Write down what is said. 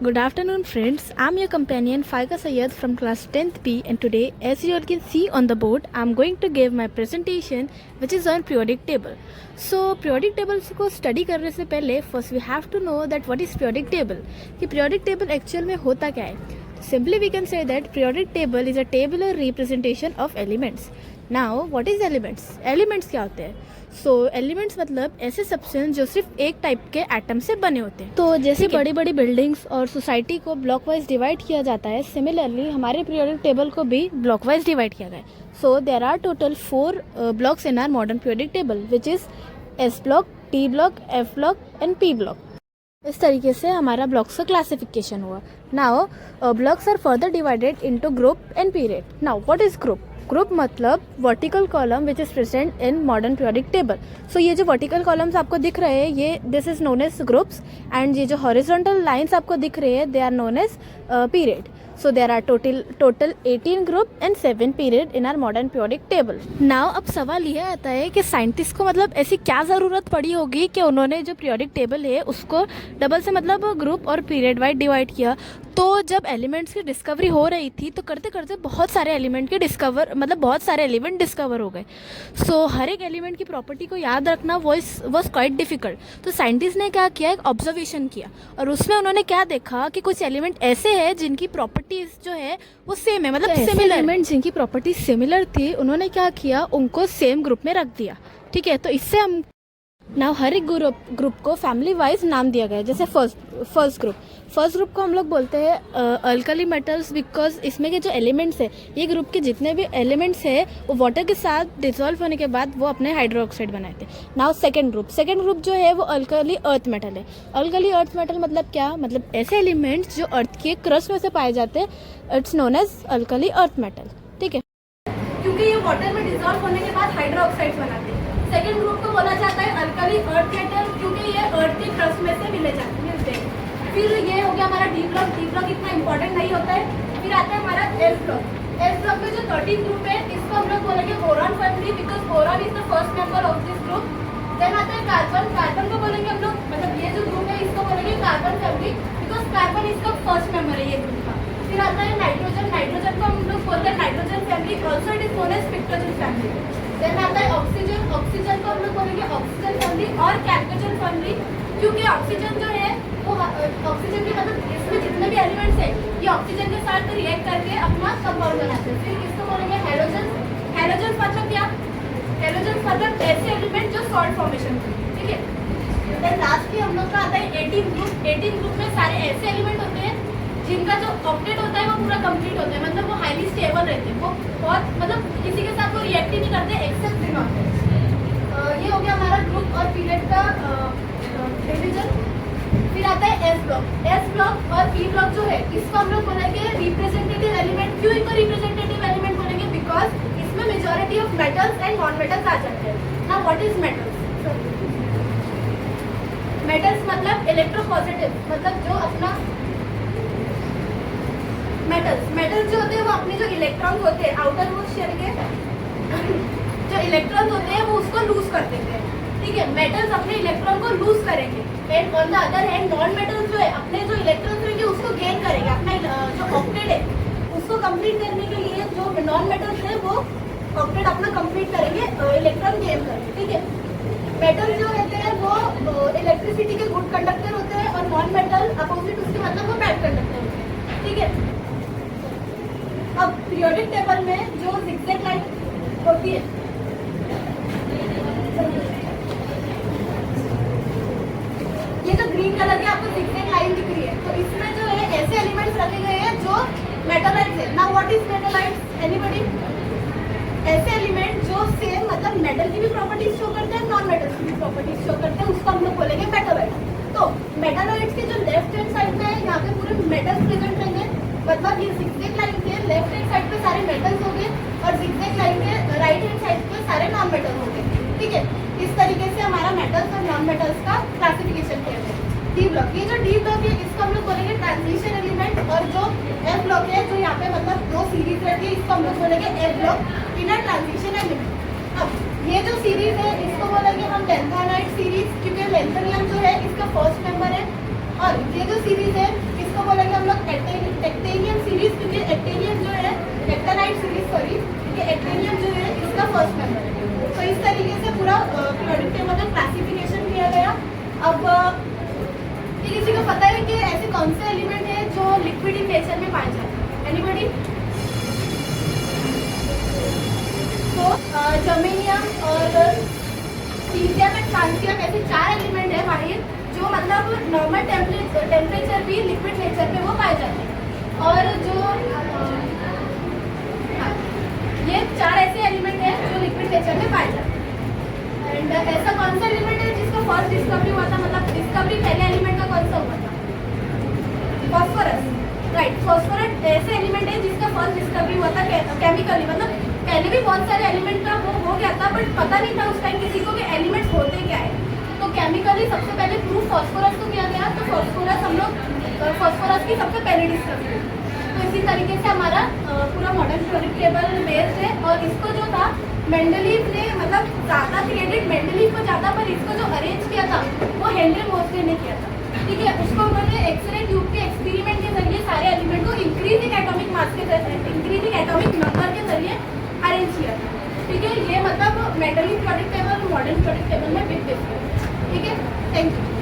Good afternoon friends, I'm your companion Faika Sayyed from class 10th B, and today, as you all can see on the board, I'm going to give my presentation which is on periodic table. So periodic tables को study करने से पहले first we have to know that what is periodic table, कि periodic table actual में होता क्या है. Simply we can say that periodic table is a tabular representation of elements. Now what is elements? Elements क्या होते हैं? सो elements मतलब ऐसे सब्सटेंस जो सिर्फ एक टाइप के एटम से बने होते हैं. तो जैसे बड़ी बड़ी बिल्डिंग्स और सोसाइटी को ब्लॉक वाइज डिवाइड किया जाता है, सिमिलरली हमारे पीरियोडिक टेबल को भी ब्लॉक वाइज डिवाइड किया गया है. So there are total 4 blocks in our modern periodic table which is S block, T block, F block and P block. इस तरीके से हमारा ब्लॉक्स का क्लासिफिकेशन हुआ. Now blocks are further divided into group and period. Now what is group? Group मतलब vertical column which is present in modern periodic table. So ये जो vertical columns आपको दिख रहे हैं, ये this is known as groups, and ये जो हॉरिजॉन्टल लाइंस आपको दिख रहे हैं, they are known as period. So there are total 18 group and 7 period in our modern periodic table. Now अब सवाल यह आता है कि साइंटिस्ट को मतलब ऐसी क्या ज़रूरत पड़ी होगी कि उन्होंने जो पीरियोडिक टेबल है उसको डबल से मतलब ग्रुप और पीरियड वाइज डिवाइड किया. तो जब एलिमेंट्स की डिस्कवरी हो रही थी तो करते करते बहुत सारे एलिमेंट के बहुत सारे एलिमेंट डिस्कवर हो गए. सो हर एक एलिमेंट की प्रॉपर्टी को याद रखना वॉज क्वाइट डिफिकल्ट. तो साइंटिस्ट ने क्या किया, एक ऑब्जर्वेशन किया और उसमें उन्होंने क्या देखा कि कुछ एलिमेंट ऐसे हैं जिनकी प्रॉपर्टीज जो है वो सेम है, मतलब सिमिलर एलिमेंट जिनकी प्रॉपर्टी सिमिलर थी, उन्होंने क्या किया, उनको सेम ग्रुप में रख दिया. ठीक है, तो इससे हम नाउ हर एक ग्रुप को फैमिली वाइज नाम दिया गया है. जैसे फर्स्ट ग्रुप को हम लोग बोलते हैं अल्कली मेटल्स, बिकॉज इसमें के जो एलिमेंट्स है, ये ग्रुप के जितने भी एलिमेंट्स है वो वाटर के साथ डिसॉल्व होने के बाद वो अपने हाइड्रोक्साइड बनाते हैं. नाउ सेकंड ग्रुप जो है वो अल्कली अर्थ मेटल है. अल्कली अर्थ मेटल मतलब क्या, मतलब ऐसे एलिमेंट्स जो अर्थ के क्रस्ट में से पाए जाते हैं, it's known as alkali earth metal. ठीक है, क्योंकि ये वाटर में डिसॉल्व होने के बाद हाइड्रोक्साइड बनाते हैं. सेकेंड ग्रुप को बोला जाता है अल्कली अर्थ मेटल, क्योंकि ये अर्थ के क्रस्ट में से मिलते हैं. फिर ये हो गया हमारा डी ब्लॉक इतना इंपॉर्टेंट नहीं होता है. फिर आता है हमारा एस ब्लॉक में जो 13 ग्रुप है, इसको हम लोग बोलेंगे boron family, because boron is the first member of this group. Then आता है कार्बन को बोलेंगे हम लोग, मतलब ये जो ग्रुप है इसको बोलेंगे कार्बन फैमिली, बिकॉज कार्बन इसका फर्स्ट मेंबर है ये ग्रुप का. फिर आता है नाइट्रोजन को हम लोग बोलते हैं nitrogen family, also it is known as pictogen family. Then आता है ऑक्सीजन को हम लोग बोलेंगे ऑक्सीजन फैमिली और कैल्कोजन फैमिली, क्योंकि ऑक्सीजन जो है वो ऑक्सीजन के मतलब इसमें जितने भी एलिमेंट्स है ये ऑक्सीजन के साथ रिएक्ट करके अपना कंपाउंड बनाते हैं. फिर इसको बोलेंगे हैलोजन मतलब क्या, हैलोजन मतलब ऐसे एलिमेंट जो सॉल्ट फॉर्मेशन करते हैं. ठीक है, देन लास्ट हम लोग का आता है 18 ग्रुप में सारे ऐसे एलिमेंट होते हैं जिनका जो ऑक्टेट होता है वो पूरा कंप्लीट होता है, मतलब वो हाईली स्टेबल रहते हैं, वो बहुत मतलब किसी के साथ वो रिएक्ट ही नहीं करते एक्सेप्ट फिनॉल. ये हो गया हमारा ग्रुप और पीरियड का डिवीजन. फिर आता है एस ब्लॉक और पी ब्लॉक जो है, इसको हम लोग बोलेंगे रिप्रेजेंटेटिव एलिमेंट. क्यों इनको रिप्रेजेंटेटिव एलिमेंट बोलेंगे, बिकॉज इसमें majority of metals and non metals आ जाते हैं. नाउ व्हाट इज मेटल्स मतलब इलेक्ट्रोपॉजिटिव, मतलब जो अपना मेटल्स जो होते हैं वो अपने जो इलेक्ट्रॉन होते हैं आउटर मोस्ट शेल के जो इलेक्ट्रॉन होते हैं वो उसको लूज कर देते हैं. ठीक है, मेटल्स अपने इलेक्ट्रॉन को लूज करेंगे, and on the other hand non metals जो है अपने जो इलेक्ट्रॉन रहेंगे उसको गेन करेंगे. अपना जो ऑक्टेट है उसको कंप्लीट करने के लिए जो नॉन मेटल्स है वो ऑक्टेट अपना कंप्लीट करेंगे, इलेक्ट्रॉन गेन करेंगे. ठीक है, मेटल जो रहते हैं वो इलेक्ट्रिसिटी के गुड कंडक्टर होते हैं और नॉन मेटल अपोजिट उसके मतलब वो बैड कंडक्टर होते हैं. ठीक है, अब पीरियोडिक टेबल में जो जिगजैग लाइन होती है, ये जो ग्रीन कलर की आपको जिगजैग लाइन दिख रही है, तो इसमें जो है ऐसे एलिमेंट्स रखे गए हैं जो मेटालाइट्स है. Now what is metallites, anybody? ऐसे एलिमेंट जो सेम मतलब मेटल की भी प्रॉपर्टीज शो करते हैं, नॉन मेटल की भी प्रॉपर्टीज शो करते हैं, उसको हम लोग बोलेंगे मेटालाइट. तो मेटालाइट्स के जो लेफ्ट हैंड साइड में है यहाँ पे पूरे मेटल्स प्रेजेंट रहेंगे, मतलब ये जिगजैग लाइन के लेफ्ट हैंड साइड पे सारे मेटल्स होंगे और जिगजैग लाइन के राइट हैंड साइड पे सारे नॉन मेटल होंगे. ठीक है, इस तरीके से हमारा मेटल्स और नॉन मेटल्स का क्लासिफिकेशन किया है. डी ब्लॉक, ये जो डी ब्लॉक है इसको हम लोग बोलेंगे ट्रांजिशन एलिमेंट, और जो एफ ब्लॉक है जो यहाँ पे मतलब दो सीरीज रहती है इसको हम लोग बोलेंगे F block inner transition element. अब ये जो सीरीज है इसको बोलेंगे हम लेंथेनाइट सीरीज, क्योंकि लेंथेनियम जो है इसका फर्स्ट मेंबर है, और ये जो सीरीज है इसको बोलेंगे कौन से एलिमेंट है जो लिक्विड इन नेचर में पाए जाते हैं? एनीबॉडी? तो जर्मेनियम और सीजियम एंड फ्रांसियम ऐसे 4 एलिमेंट है बाहर जो मतलब नॉर्मल टेम्परेचर भी लिक्विड नेचर पे वो पाए जाते हैं। और जो ये 4 ऐसे एलिमेंट है जो लिक्विड नेचर में पाए जाते हैं। एंड ऐसा कौन सा एलिमेंट है जिसका फर्स्ट डिस्कवरी हुआ था, मतलब डिस्कवरी पहले एलिमेंट का कौन सा हुआ था? Phosphorus, right. फॉस्फोरस ऐसे एलिमेंट है जिसका फर्स्ट डिस्कवरी हुआ था केमिकली, मतलब पहले भी बहुत सारे एलिमेंट का वो हो गया था बट पता नहीं था उस टाइम किसी को कि एलिमेंट्स होते क्या है। तो केमिकली सबसे पहले प्रूफ फॉस्फोरस को किया गया, तो फॉस्फोरस हम लोग फॉस्फोरस की सबसे पहले डिस्कवरी हुई। तो इसी तरीके से हमारा पूरा मॉडर्न पीरियोडिक टेबल बेस्ड है। और इसको जो था मेंडलीव ने मतलब ज़्यादा क्रेडिट मेंडलीव को ज़्यादा, पर इसको जो अरेंज किया था वो हेनरी मोसले ने किया था, ठीक है। उसको उन्होंने एक्सरे ट्यूब के एक्सपेरिमेंट के जरिए सारे एलिमेंट को इंक्रीजिंग एटॉमिक मास के जरिए, इंक्रीजिंग एटॉमिक नंबर के जरिए अरेंज किया था, ठीक है। ये मतलब मेंडलीव पीरियोडिक टेबल और मॉडर्न पीरियोडिक टेबल में बिग डिफरेंस, ठीक है। Thank you.